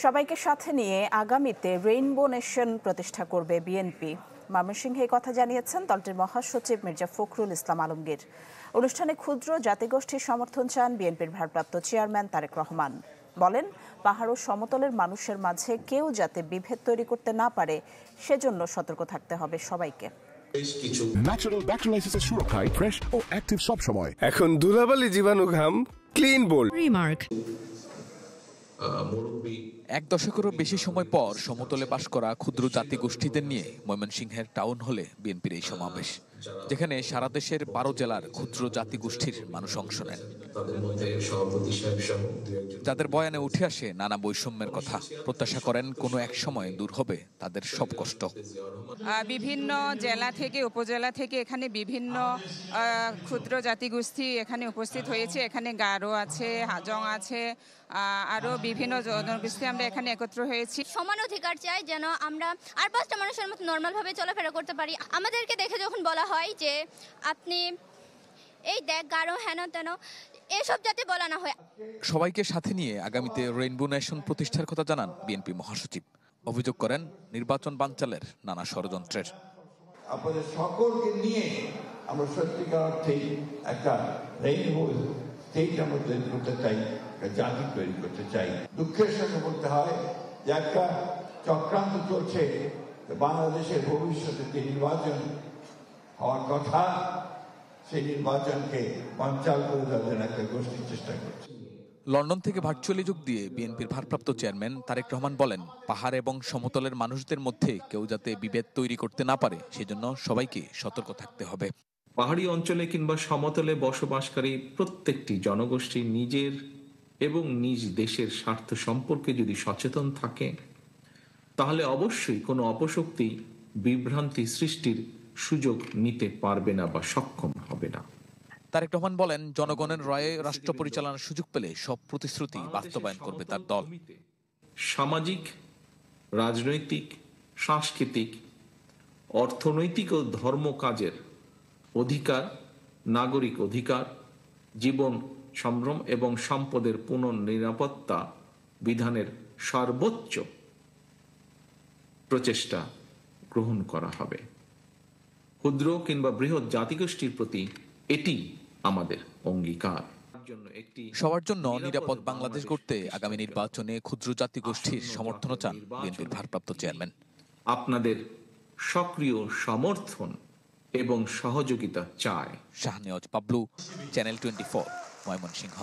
সবাইকে সাথে নিয়ে আগামীতে রেইনবো নেশন প্রতিষ্ঠা করবে বিএনপি। ময়মনসিংহে এই কথা জানিয়েছেন দলটির মহাসচিব মির্জা ফখরুল ইসলাম আলমগীর। অনুষ্ঠানে ক্ষুদ্র জাতিগোষ্ঠীর সমর্থন চান বিএনপির ভারপ্রাপ্ত চেয়ারম্যান তারেক রহমান। বলেন, পাহাড় ও সমতলের মানুষের মাঝে কেউ যাতে বিভেদ তৈরি করতে না পারে সেজন্য সতর্ক থাকতে হবে সবাইকে। ন্যাচারাল ব্যাকটেরিয়ালাইসিসের সুরক্ষায় ফ্রেশ ও অ্যাক্টিভ সব সময়। এখন ধুলাবালি জীবাণু ঘাম ক্লিন বোল্ড রিমার্ক। এক দশকেরও বেশি সময় পর সমতলে বাস করা ক্ষুদ্র জাতিগোষ্ঠীদের নিয়ে ময়মনসিংহের টাউন হলে বিএনপির এই সমাবেশ, যেখানে সারা দেশের 12 জেলার ক্ষুদ্র জাতিগোষ্ঠীর মানুষ অংশ নেন। যাদের বয়ানে উঠে আসে নানা বৈষম্যের কথা, প্রত্যাশা করেন কোনো এক সময় দূর হবে তাদের সব কষ্ট। বিভিন্ন জেলা থেকে উপজেলা থেকে এখানে বিভিন্ন ক্ষুদ্র জাতিগোষ্ঠী এখানে উপস্থিত হয়েছে। এখানে গারো আছে, হাজং আছে, আরো বিভিন্ন জনগোষ্ঠী আমরা এখানে একত্র হয়েছি। সমান অধিকার চাই, যেন আমরা আর 5টা মানুষের মতো নর্মাল ভাবে চলাফেরা করতে পারি। আমাদেরকে দেখে যখন বলা হয় যে আপনি এই দেখ গারো হেন তেন, এসব যাতে বলা না হয়। সবাইকে সাথে নিয়ে আগামীতে রেইনবো নেশন প্রতিষ্ঠার কথা জানান বিএনপি মহাসচিব। অভিযোগ করেন নির্বাচন বানচালের নানা ষড়যন্ত্রের। আপনাদের সকলকে নিয়ে আমরা সত্যিকার অর্থেই একটা রেইনবো স্টেট আমরা তৈরি করতে চাই, একটা জাতি তৈরি করতে চাই। দুঃখের সঙ্গে বলতে হয় যে একটা চক্রান্ত চলছে, বাংলাদেশের ভবিষ্যতে যে নির্বাচন হওয়ার কথা সেই নির্বাচনকে বানচাল করে দেওয়ার একটা গোষ্ঠীর চেষ্টা করছে। লন্ডন থেকে ভার্চুয়ালি যোগ দিয়ে বিএনপির ভারপ্রাপ্ত চেয়ারম্যান তারেক রহমান বলেন, পাহাড় এবং সমতলের মানুষদের মধ্যে কেউ যাতে বিভেদ তৈরি করতে না পারে সেজন্য সবাইকে সতর্ক থাকতে হবে। পাহাড়ি অঞ্চলে কিংবা সমতলে বসবাসকারী প্রত্যেকটি জনগোষ্ঠী নিজের এবং নিজ দেশের স্বার্থ সম্পর্কে যদি সচেতন থাকে, তাহলে অবশ্যই কোনো অপশক্তি বিভ্রান্তি সৃষ্টির সুযোগ নিতে পারবে না বা সক্ষম হবে না। তারেক রহমান বলেন, জনগণের রায়ে রাষ্ট্র পরিচালনার সুযোগ পেলে সব প্রতিশ্রুতি বাস্তবায়ন করবে তার দল। সামাজিক, রাজনৈতিক, সাংস্কৃতিক, অর্থনৈতিক ও ধর্ম কাজের অধিকার, নাগরিক অধিকার, জীবন সম্ভ্রম এবং সম্পদের পুনর্নিরাপত্তা বিধানের সর্বোচ্চ প্রচেষ্টা গ্রহণ করা হবে। ক্ষুদ্র কিংবা বৃহৎ জাতিগোষ্ঠীর প্রতি এটি আমাদের অঙ্গীকার। সবার জন্য নিরাপদ বাংলাদেশ গড়তে আগামী নির্বাচনে ক্ষুদ্র জাতিগোষ্ঠীর সমর্থন চান বিএনপির ভারপ্রাপ্ত চেয়ারম্যান। আপনাদের সক্রিয় সমর্থন এবং সহযোগিতা চায়। শাহনেওয়াজ পাবলু, চ্যানেল 24, ময়মনসিংহ।